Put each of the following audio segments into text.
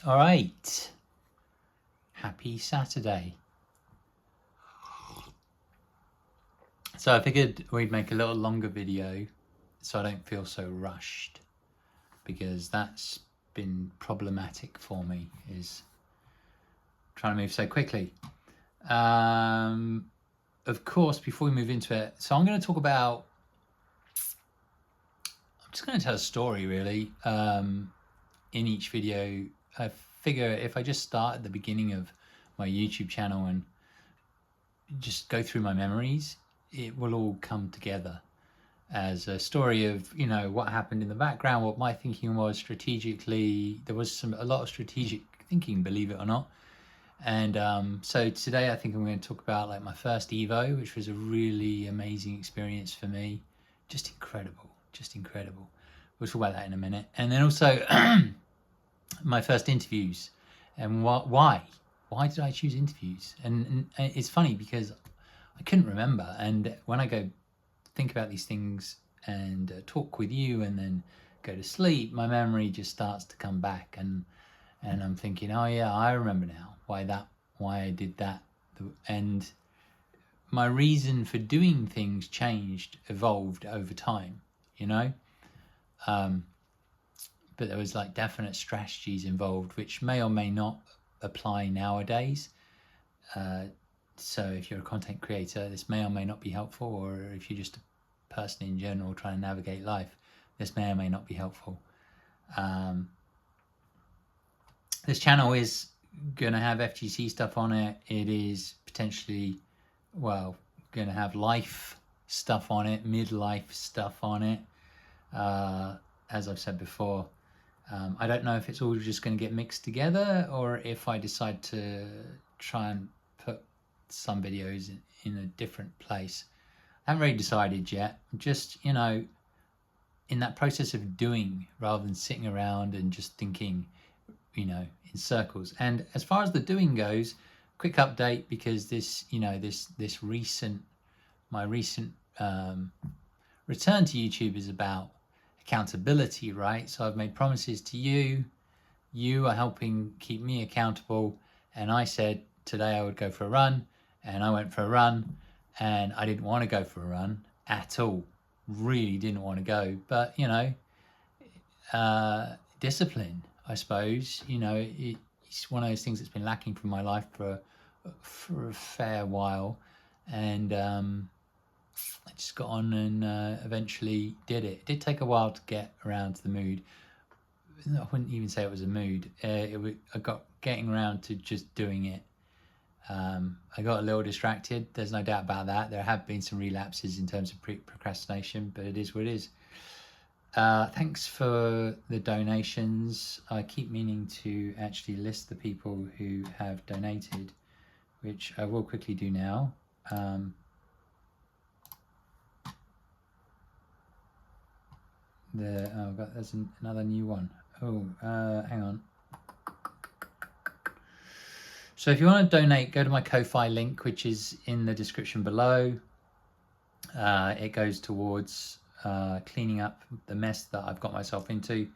All right. Happy Saturday. So I figured we'd make a little longer video so I don't feel so rushed, because that's been problematic for me, is trying to move so quickly. Of course, before we move into it, so I'm going to talk about, I'm just going to tell a story really in each video. I figure if I just start at the beginning of my YouTube channel and just go through my memories, it will all come together as a story of, you know, what happened in the background, what my thinking was strategically. There was a lot of strategic thinking, believe it or not. And so today I think I'm going to talk about like my first EVO, which was a really amazing experience for me. Just incredible. We'll talk about that in a minute. And then also my first interviews and why did I choose interviews? And it's funny because I couldn't remember. And when I go think about these things and talk with you and then go to sleep, my memory just starts to come back, and I'm thinking, oh yeah, I remember now why I did that. And my reason for doing things changed, evolved over time, you know. But there was like definite strategies involved, which may or may not apply nowadays. So if you're a content creator, this may or may not be helpful, or if you're just a person in general trying to navigate life, this may or may not be helpful. This channel is going to have FGC stuff on it. It is potentially, well, going to have life stuff on it, midlife stuff on it. As I've said before, I don't know if it's all just going to get mixed together, or if I decide to try and put some videos in a different place. I haven't really decided yet. I'm just, you know, in that process of doing rather than sitting around and just thinking, you know, in circles. And as far as the doing goes, quick update, because this, you know, my recent return to YouTube is about accountability, right? So I've made promises to you. You are helping keep me accountable. And I said today I would go for a run, and I went for a run, and I didn't want to go for a run at all. Really didn't want to go, but you know, discipline, I suppose. You know, it's one of those things that's been lacking from my life for a fair while, and I just got on and eventually did it. It did take a while to get around to the mood. I wouldn't even say it was a mood. I got getting around to just doing it. I got a little distracted. There's no doubt about that. There have been some relapses in terms of procrastination, but it is what it is. Thanks for the donations. I keep meaning to actually list the people who have donated, which I will quickly do now. There's another new one. Hang on. So if you want to donate, go to my Ko-Fi link, which is in the description below. It goes towards cleaning up the mess that I've got myself into.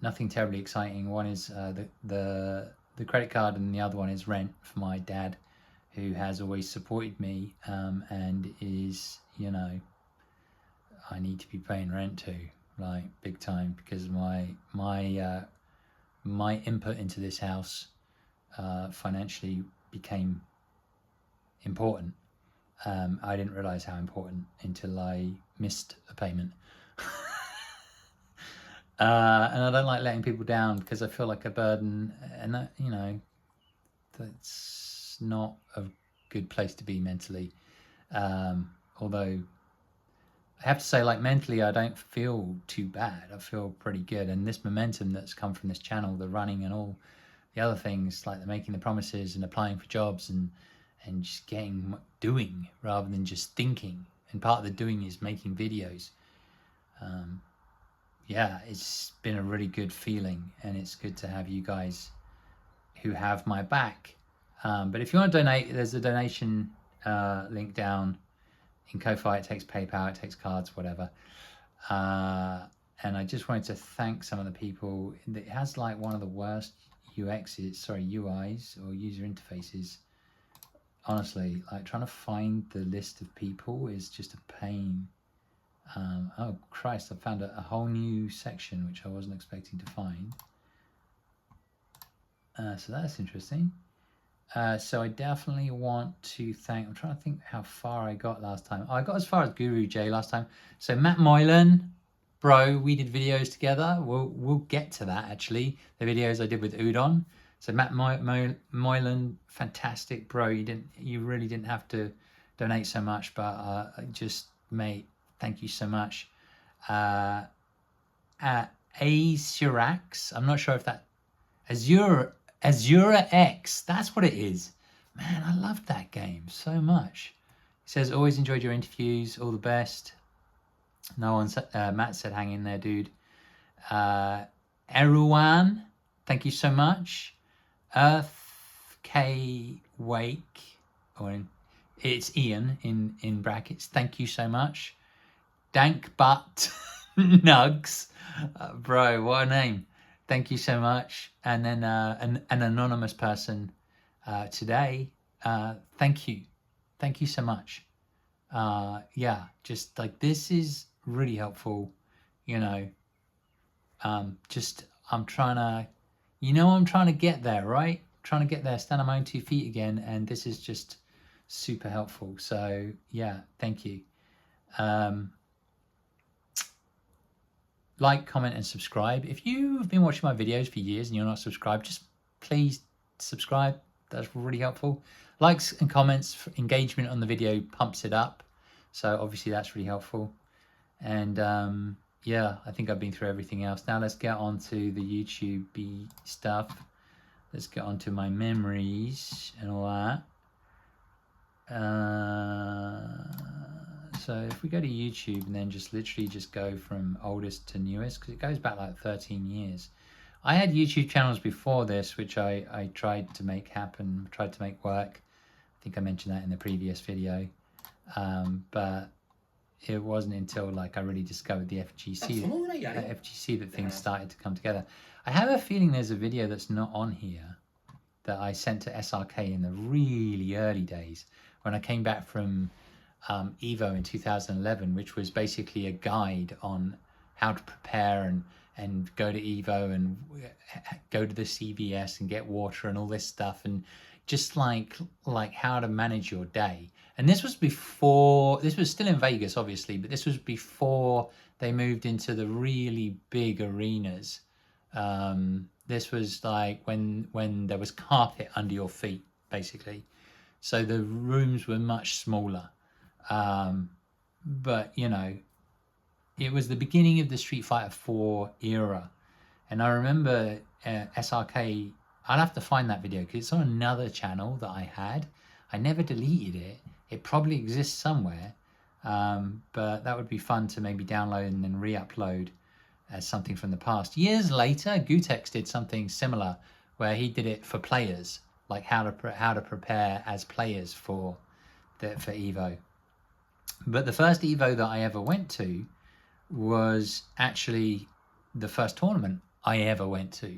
Nothing terribly exciting. One is the credit card, and the other one is rent for my dad, who has always supported me and is, you know, I need to be paying rent too, like big time, because my input into this house financially became important. I didn't realize how important until I missed a payment. And I don't like letting people down because I feel like a burden, and that, you know, that's not a good place to be mentally. Although I have to say, like, mentally, I don't feel too bad. I feel pretty good. And this momentum that's come from this channel, the running and all the other things, like the making the promises and applying for jobs and just doing rather than just thinking. And part of the doing is making videos. Yeah, it's been a really good feeling, and it's good to have you guys who have my back. But if you want to donate, there's a donation link down in Ko-Fi. It takes PayPal, it takes cards, whatever. And I just wanted to thank some of the people. It has like one of the worst UIs or user interfaces. Honestly, like trying to find the list of people is just a pain. Oh Christ, I found a whole new section which I wasn't expecting to find. So that's interesting. So I definitely want to thank, I'm trying to think how far I got last time. I got as far as Guru J last time. So Matt Moylan, bro, we did videos together. We'll get to that actually. The videos I did with Udon. So Matt Moylan, fantastic, bro. You really didn't have to donate so much, but just mate, thank you so much. A Sirax, I'm not sure if that Azura X, that's what it is. Man, I loved that game so much. He says, always enjoyed your interviews, all the best. No one said, Matt said, hang in there, dude. Erwan, thank you so much. Earth K Wake, it's Ian in brackets, thank you so much. Dank Butt Nugs, bro, what a name. Thank you so much. And then an anonymous person today, thank you so much. Yeah, just like this is really helpful, you know. Just I'm trying to get there, right? Trying to get there, stand on my own 2 feet again, and this is just super helpful. So yeah, thank you. Like, comment, and subscribe. If you've been watching my videos for years and you're not subscribed, just please subscribe. That's really helpful. Likes and comments, engagement on the video pumps it up. So obviously that's really helpful. And yeah, I think I've been through everything else. Now let's get on to the YouTube stuff. Let's get on to my memories and all that. So if we go to YouTube and then just literally just go from oldest to newest, because it goes back like 13 years. I had YouTube channels before this, which I tried to make happen, tried to make work. I think I mentioned that in the previous video. But it wasn't until like I really discovered the FGC that things started to come together. I have a feeling there's a video that's not on here that I sent to SRK in the really early days when I came back from EVO in 2011, which was basically a guide on how to prepare and go to EVO and go to the CVS and get water and all this stuff, and just like how to manage your day. And this was before, this was still in Vegas obviously, but this was before they moved into the really big arenas. This was like when there was carpet under your feet basically, so the rooms were much smaller. But you know, it was the beginning of the Street Fighter 4 era, and I remember SRK. I'll have to find that video because it's on another channel that I had. I never deleted it. It probably exists somewhere, but that would be fun to maybe download and then re-upload as something from the past. Years later, G.O.A.T did something similar where he did it for players, like how to prepare as players for EVO. But the first EVO that I ever went to was actually the first tournament I ever went to.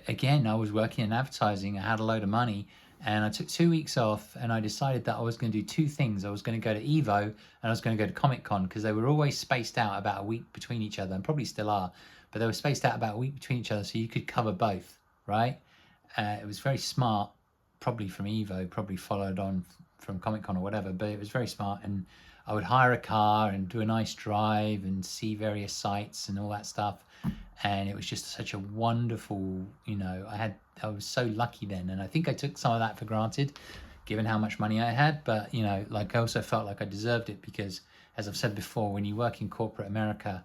Again, I was working in advertising. I had a load of money and I took 2 weeks off, and I decided that I was going to do two things. I was going to go to EVO and I was going to go to Comic Con, because they were always spaced out about a week between each other, and probably still are, but they were spaced out about a week between each other so you could cover both, right? It was very smart, probably from EVO, probably followed on from Comic Con or whatever, but it was very smart. And I would hire a car and do a nice drive and see various sites and all that stuff. And it was just such a wonderful, you know, I was so lucky then. And I think I took some of that for granted, given how much money I had. But, you know, like I also felt like I deserved it because, as I've said before, when you work in corporate America,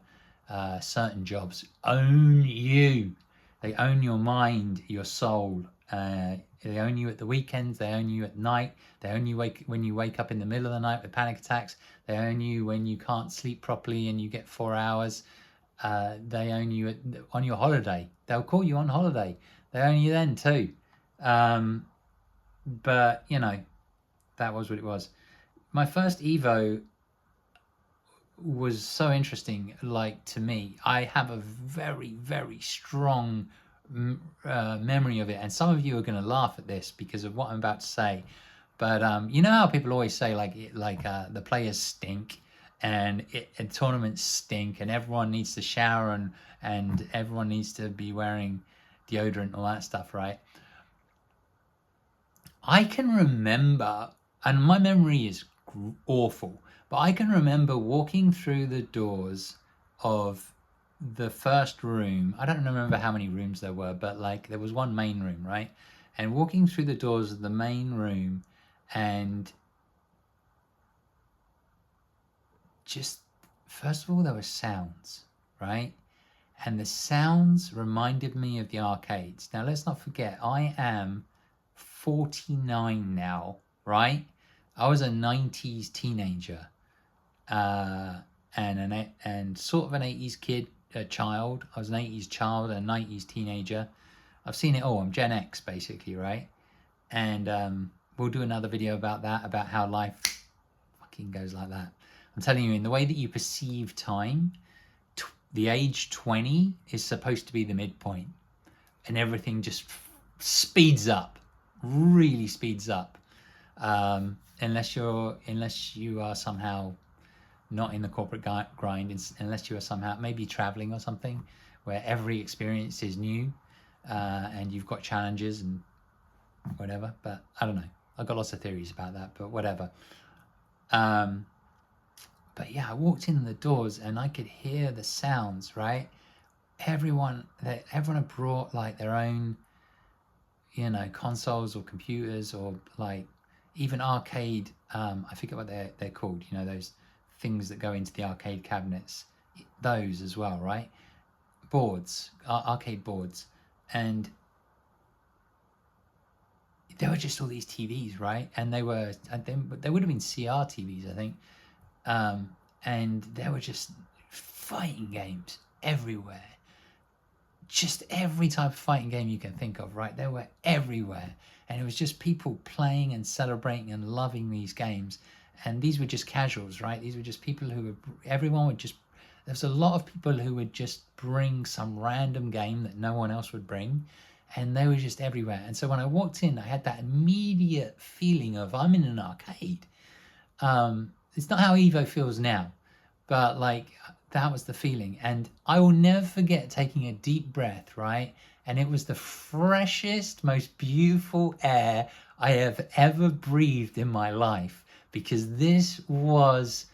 certain jobs own you. They own your mind, your soul. They own you at the weekends. They own you at night. They own you when you wake up in the middle of the night with panic attacks. They own you when you can't sleep properly and you get 4 hours. They own you on your holiday. They'll call you on holiday. They own you then too. But, you know, that was what it was. My first EVO was so interesting. Like, to me, I have a very, very strong memory of it, and some of you are going to laugh at this because of what I'm about to say. But you know how people always say the players stink, and tournaments stink, and everyone needs to shower, and everyone needs to be wearing deodorant and all that stuff, right? I can remember, and my memory is awful, but I can remember walking through the doors of the first room. I don't remember how many rooms there were, but like there was one main room, right? And walking through the doors of the main room, and just, first of all, there were sounds, right? And the sounds reminded me of the arcades. Now, let's not forget, I am 49 now, right? I was a 90s teenager, and sort of an 80s kid, a child. I was an 80s child, a 90s teenager. I've seen it all. I'm Gen X, basically, right? And we'll do another video about that, about how life fucking goes like that. I'm telling you, in the way that you perceive time, the age 20 is supposed to be the midpoint, and everything just speeds up, really speeds up, unless you are somehow not in the corporate grind, unless you are somehow maybe traveling or something, where every experience is new, and you've got challenges and whatever. But I don't know, I've got lots of theories about that, but whatever. But yeah, I walked in the doors and I could hear the sounds, right? Everyone had brought like their own, consoles or computers, or like even arcade, I forget what they're called, those things that go into the arcade cabinets, those as well, right? Boards, arcade boards. And there were just all these TVs, right? And they would have been CR TVs, I think. And there were just fighting games everywhere. Just every type of fighting game you can think of, right? They were everywhere. And it was just people playing and celebrating and loving these games. And these were just casuals, right? These were just people there's a lot of people who would just bring some random game that no one else would bring. And they were just everywhere. And so when I walked in, I had that immediate feeling of, I'm in an arcade. It's not how EVO feels now, but like that was the feeling. And I will never forget taking a deep breath, right? And it was the freshest, most beautiful air I have ever breathed in my life, because this was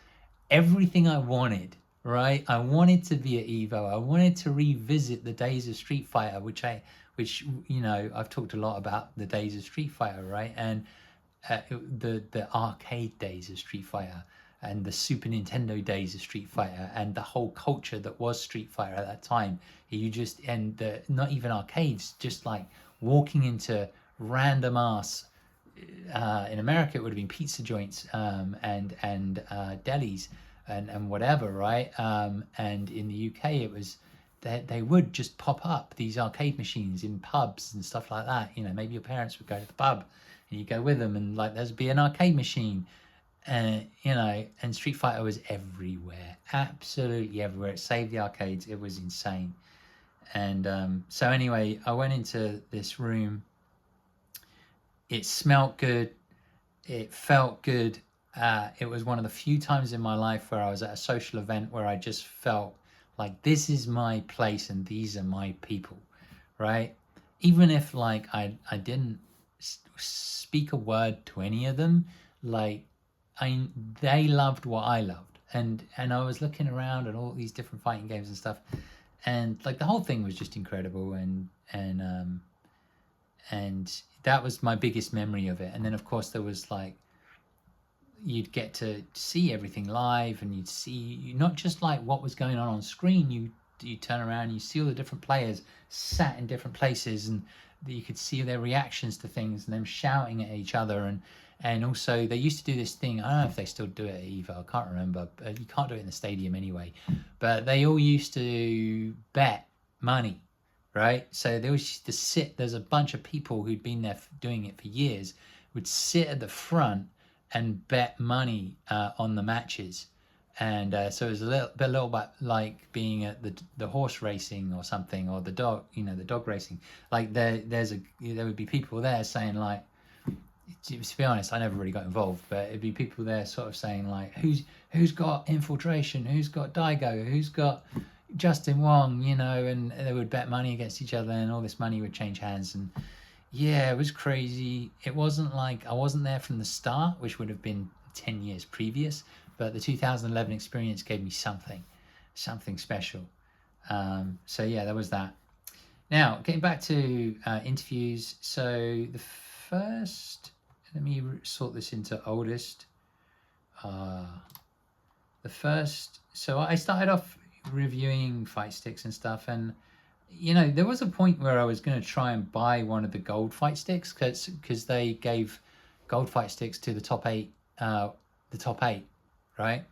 everything I wanted, right? I wanted to be at EVO. I wanted to revisit the days of Street Fighter, which I've talked a lot about the days of Street Fighter, right? And the arcade days of Street Fighter, and the Super Nintendo days of Street Fighter, and the whole culture that was Street Fighter at that time. Not even arcades, just like walking into random ass, in America it would have been pizza joints, and delis and whatever, right? And in the UK it was, they would just pop up these arcade machines in pubs and stuff like that. Maybe your parents would go to the pub and you go with them, and like there's be an arcade machine, and Street Fighter was everywhere, absolutely everywhere. It saved the arcades. It was insane. And so anyway, I went into this room. It smelled good. It felt good. It was one of the few times in my life where I was at a social event where I just felt like, this is my place and these are my people, right? Even if like I didn't speak a word to any of them, like they loved what I loved, and I was looking around at all these different fighting games and stuff, and like the whole thing was just incredible, and that was my biggest memory of it. And then of course there was like, you'd get to see everything live, and you'd see not just like what was going on screen. You turn around and you see all the different players sat in different places, and you could see their reactions to things and them shouting at each other. And also they used to do this thing, I don't know if they still do it at EVO, I can't remember, but you can't do it in the stadium anyway, but they all used to bet money, right? So they always used to sit, there's a bunch of people who'd been there doing it for years, would sit at the front and bet money on the matches. And so it was a little bit like being at the horse racing or something, or the dog, the dog racing. Like there would be people there saying like, to be honest, I never really got involved, but it'd be people there sort of saying like, who's got Infiltration, who's got Daigo, who's got Justin Wong, and they would bet money against each other, and all this money would change hands. And yeah, it was crazy. It wasn't like I wasn't there from the start, which would have been 10 years previous, but the 2011 experience gave me something special. So yeah, there was that. Now, getting back to interviews. So the first, let me sort this into oldest. The first, so I started off reviewing fight sticks and stuff, and there was a point where I was going to try and buy one of the gold fight sticks, because they gave gold fight sticks to the top eight, right?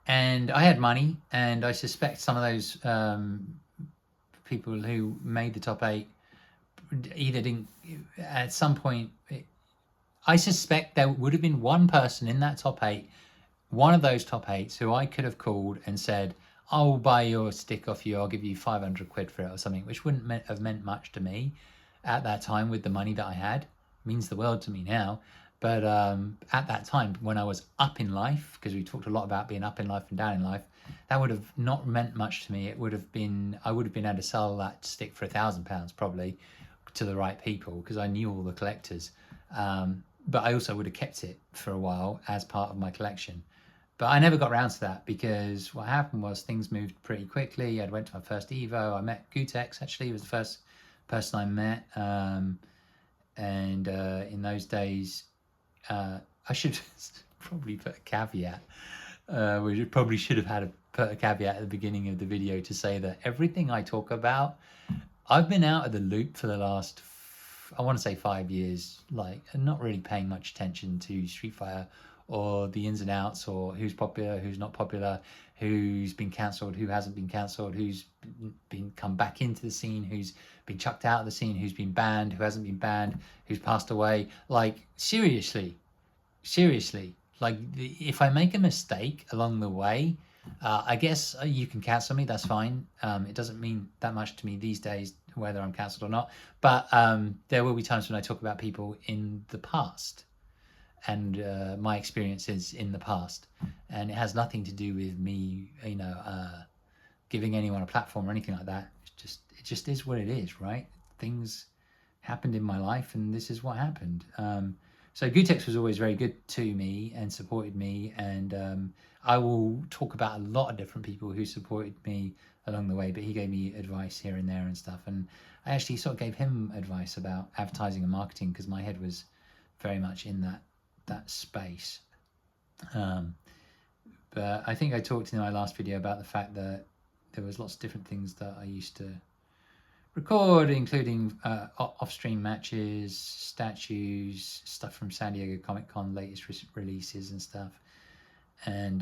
And I had money, and I suspect some of those people who made the top eight either didn't, at some point, I suspect there would have been one person in that top eight, one of those top eights, who I could have called and said, I'll buy your stick off you, I'll give you 500 quid for it or something, which wouldn't have meant much to me at that time with the money that I had. It means the world to me now. But at that time, when I was up in life, because we talked a lot about being up in life and down in life, that would have not meant much to me. I would have been able to sell that stick for £1,000 probably to the right people, because I knew all the collectors. But I also would have kept it for a while as part of my collection. But I never got around to that, because what happened was things moved pretty quickly. I went to my first EVO. I met G.O.A.T, actually. He was the first person I met. And in those days, I should probably put a caveat. We probably should have put a caveat at the beginning of the video to say that everything I talk about, I've been out of the loop for the last, I want to say 5 years, like not really paying much attention to Street Fighter or the ins and outs, or who's popular, who's not popular, who's been cancelled, who hasn't been cancelled, who's been come back into the scene, who's been chucked out of the scene, who's been banned, who hasn't been banned, who's passed away. Like seriously, like if I make a mistake along the way, I guess you can cancel me, that's fine. It doesn't mean that much to me these days whether I'm cancelled or not, but there will be times when I talk about people in the past and my experiences in the past, and it has nothing to do with me giving anyone a platform or anything like that. It just is what it is, right? Things happened in my life, and this is what happened. So G.O.A.T was always very good to me and supported me, and I will talk about a lot of different people who supported me along the way, but he gave me advice here and there and stuff, and I actually sort of gave him advice about advertising and marketing, because my head was very much in that space. But I think I talked in my last video about the fact that there was lots of different things that I used to record, including off-stream matches, statues, stuff from San Diego Comic-Con, latest releases and stuff, and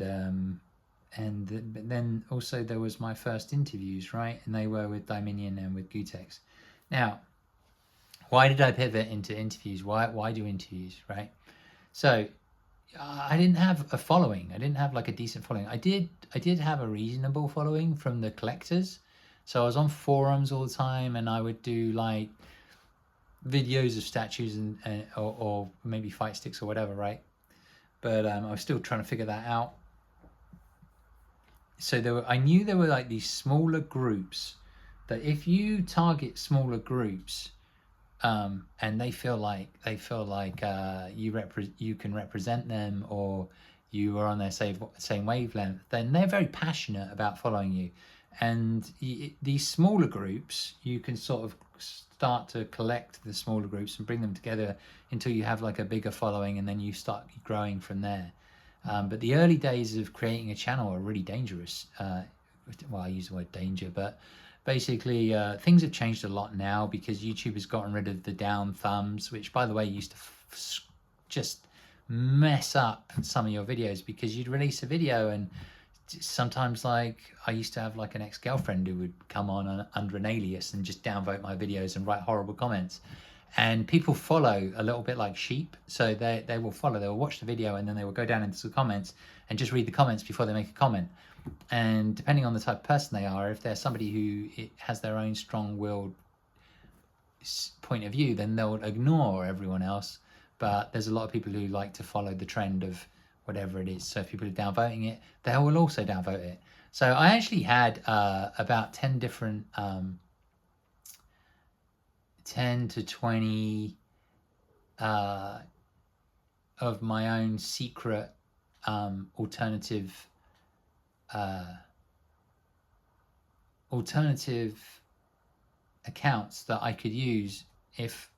then also there was my first interviews, right? And they were with Dominion and with G.O.A.T. Now, why did I pivot into interviews? Why do interviews, right? So I didn't have a following. I didn't have like a decent following. I did have a reasonable following from the collectors. So I was on forums all the time, and I would do like videos of statues or maybe fight sticks or whatever, right? But I was still trying to figure that out. So I knew there were like these smaller groups that if you target smaller groups, and they feel like you can represent them, or you are on their same wavelength, then they're very passionate about following you. And these smaller groups, you can sort of start to collect the smaller groups and bring them together until you have like a bigger following, and then you start growing from there. But the early days of creating a channel are really dangerous. Well, I use the word danger, but basically things have changed a lot now, because YouTube has gotten rid of the down thumbs, which by the way used to just mess up some of your videos, because you'd release a video and sometimes, like, I used to have like an ex-girlfriend who would come on under an alias and just downvote my videos and write horrible comments, And people follow a little bit like sheep. So they will follow, they will watch the video, and then they will go down into the comments and just read the comments before they make a comment. And depending on the type of person they are, if they're somebody who has their own strong-willed point of view, then they'll ignore everyone else. But there's a lot of people who like to follow the trend of whatever it is. So if people are downvoting it, they will also downvote it. So I actually had about 10 different 10 to 20 of my own secret alternative accounts that I could use if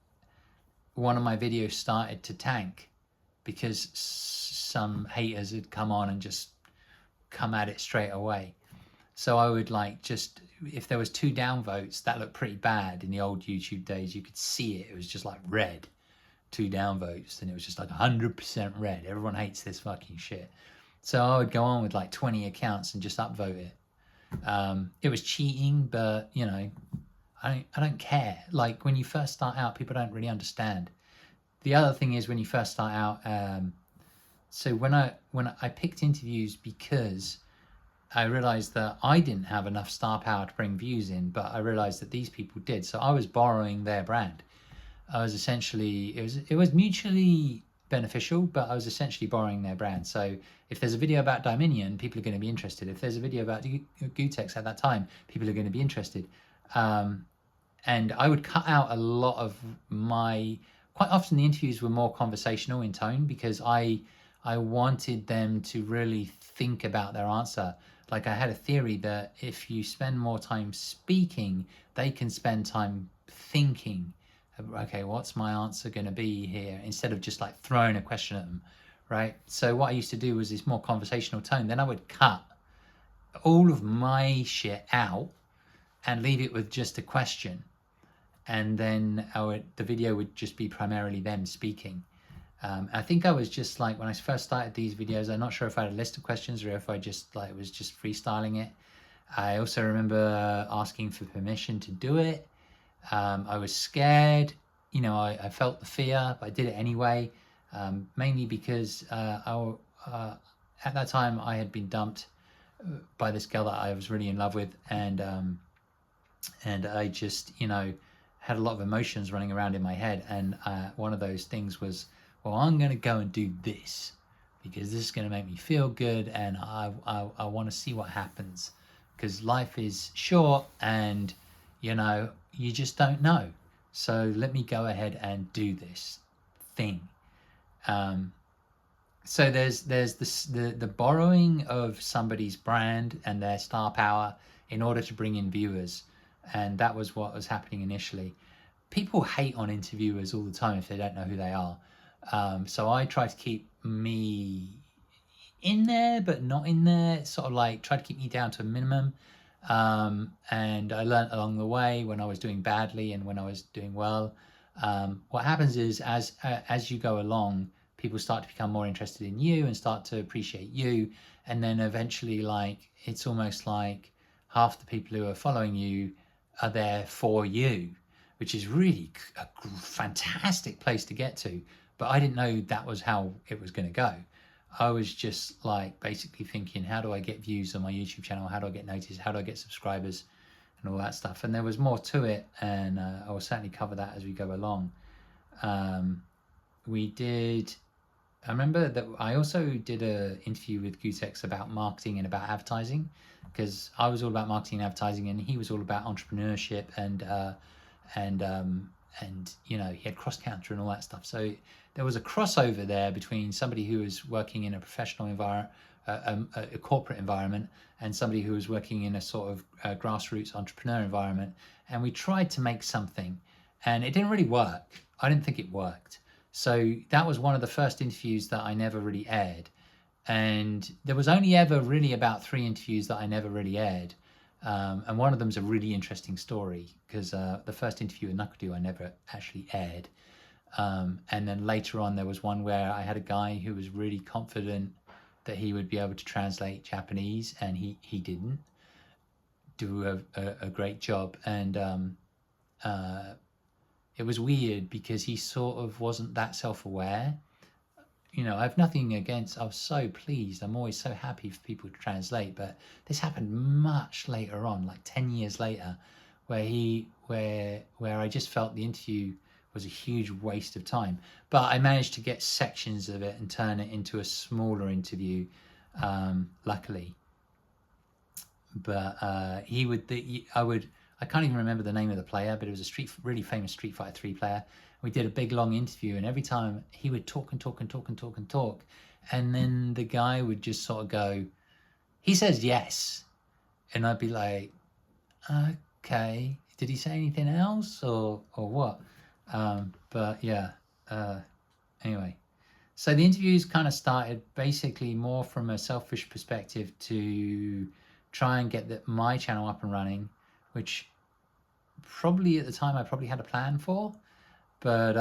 one of my videos started to tank, because some haters had come on and just come at it straight away. So I would like, just if there was 2 downvotes, that looked pretty bad in the old YouTube days. You could see it. It was just like red, 2 downvotes, and it was just like 100% red. Everyone hates this fucking shit. So I would go on with like 20 accounts and just upvote it. It was cheating, but you know, I don't care. Like when you first start out, people don't really understand. The other thing is when you first start out, so when I picked interviews because I realized that I didn't have enough star power to bring views in, but I realized that these people did. So I was borrowing their brand. I was essentially, it was mutually beneficial, but I was essentially borrowing their brand. So if there's a video about Dominion, people are going to be interested. If there's a video about G.O.A.T at that time, people are going to be interested. And I would cut out a lot of quite often the interviews were more conversational in tone, because I wanted them to really think about their answer. Like I had a theory that if you spend more time speaking, they can spend time thinking, okay, what's my answer going to be here? Instead of just like throwing a question at them, right? So what I used to do was this more conversational tone. Then I would cut all of my shit out and leave it with just a question. And then the video would just be primarily them speaking. I think I was just like, when I first started these videos, I'm not sure if I had a list of questions or if I just like was just freestyling it. I also remember asking for permission to do it. I was scared, you know, I felt the fear, but I did it anyway, mainly because at that time I had been dumped by this girl that I was really in love with, and I just, you know, had a lot of emotions running around in my head, and one of those things was, well, I'm going to go and do this because this is going to make me feel good, and I want to see what happens, because life is short and, you know, you just don't know. So let me go ahead and do this thing. So there's the borrowing of somebody's brand and their star power in order to bring in viewers, and that was what was happening initially. People hate on interviewers all the time if they don't know who they are. So I try to keep me in there, but not in there, sort of like try to keep me down to a minimum. And I learned along the way when I was doing badly and when I was doing well. What happens is as you go along, people start to become more interested in you and start to appreciate you. And then eventually, like, it's almost like half the people who are following you are there for you, which is really a fantastic place to get to. But I didn't know that was how it was going to go. I was just like basically thinking, how do I get views on my YouTube channel? How do I get noticed? How do I get subscribers and all that stuff? And there was more to it, and I will certainly cover that as we go along. I remember that I also did an interview with G.O.A.T about marketing and about advertising, because I was all about marketing and advertising, and he was all about entrepreneurship and you know, he had cross counter and all that stuff. So there was a crossover there between somebody who was working in a professional environment, a corporate environment, and somebody who was working in a sort of grassroots entrepreneur environment. And we tried to make something, and it didn't really work. I didn't think it worked. So that was one of the first interviews that I never really aired. And there was only ever really about 3 interviews that I never really aired. And one of them's a really interesting story, because the first interview with Knuckle I never actually aired. And then later on there was one where I had a guy who was really confident that he would be able to translate Japanese, and he didn't do a great job. And it was weird because he sort of wasn't that self-aware. You know, I have nothing against, I was so pleased. I'm always so happy for people to translate, but this happened much later on, like 10 years later, where I just felt the interview was a huge waste of time. But I managed to get sections of it and turn it into a smaller interview, luckily. But I can't even remember the name of the player, but it was a really famous Street Fighter 3 player. We did a big long interview, and every time he would talk and talk and talk and talk and talk, and then the guy would just sort of go, he says yes, and I'd be like, okay, did he say anything else or what? But yeah, anyway. So the interviews kind of started basically more from a selfish perspective to try and get my channel up and running, which probably at the time I probably had a plan for, but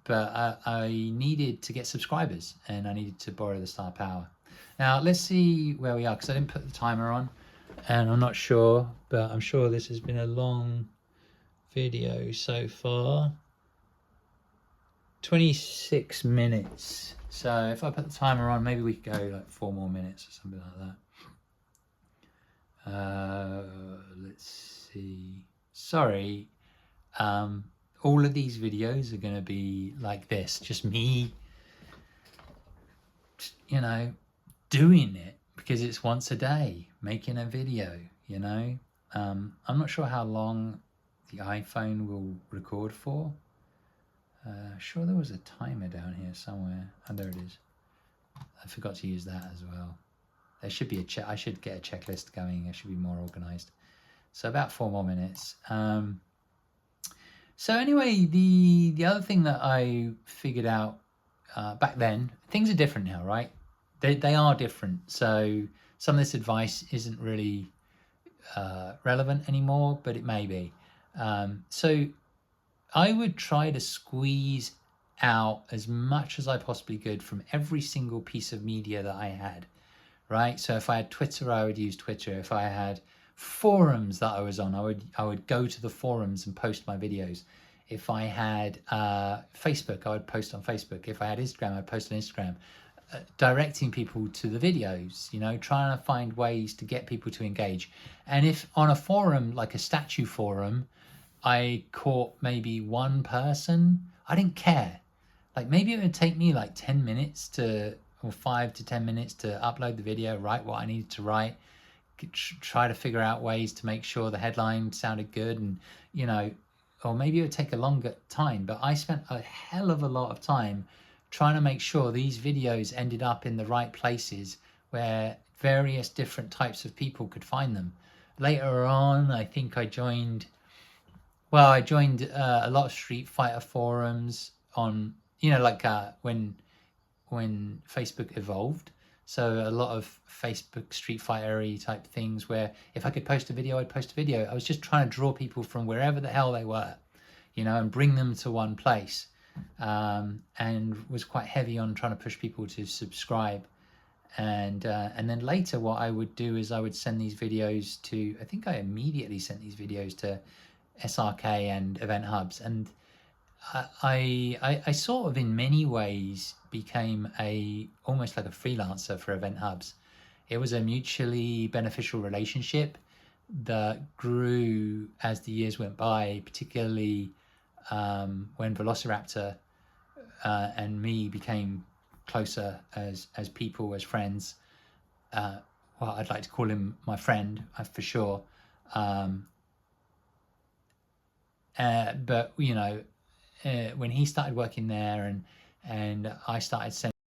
I needed to get subscribers and I needed to borrow the star power. Now let's see where we are, because I didn't put the timer on and I'm not sure, but I'm sure this has been a long video so far. 26 minutes. So if I put the timer on, maybe we could go like 4 more minutes or something like that. Let's see. Sorry. All of these videos are going to be like this, just me, you know, doing it because it's once a day, making a video, you know. I'm not sure how long the iPhone will record for. Sure there was a timer down here somewhere. Oh, there it is. I forgot to use that as well. There should be I should get a checklist going. I should be more organized. So about 4 more minutes. So anyway, the other thing that I figured out back then, things are different now, right? They are different. So some of this advice isn't really relevant anymore, but it may be. So I would try to squeeze out as much as I possibly could from every single piece of media that I had, right? So if I had Twitter, I would use Twitter. If I had forums that I was on, I would go to the forums and post my videos. If I had Facebook, I would post on Facebook. If I had Instagram, I'd post on Instagram. Directing people to the videos, you know, trying to find ways to get people to engage. And if on a forum, like a statue forum, I caught maybe one person, I didn't care. Like maybe it would take me like 10 minutes or 5 to 10 minutes to upload the video, write what I needed to write, try to figure out ways to make sure the headline sounded good, and, you know, or maybe it would take a longer time, but I spent a hell of a lot of time trying to make sure these videos ended up in the right places where various different types of people could find them. Later on, I think I joined a lot of Street Fighter forums on, you know, like when Facebook evolved. So a lot of Facebook Street Fighter-y type things where if I could post a video, I'd post a video. I was just trying to draw people from wherever the hell they were, you know, and bring them to one place. And was quite heavy on trying to push people to subscribe. And then later what I would do is I would send these videos to, I think I immediately sent these videos to SRK and event hubs, and I sort of in many ways became almost like a freelancer for event hubs. It was a mutually beneficial relationship that grew as the years went by, particularly when Velociraptor and me became closer as people, as friends. Well, I'd like to call him my friend for sure. But you know, when he started working there and I started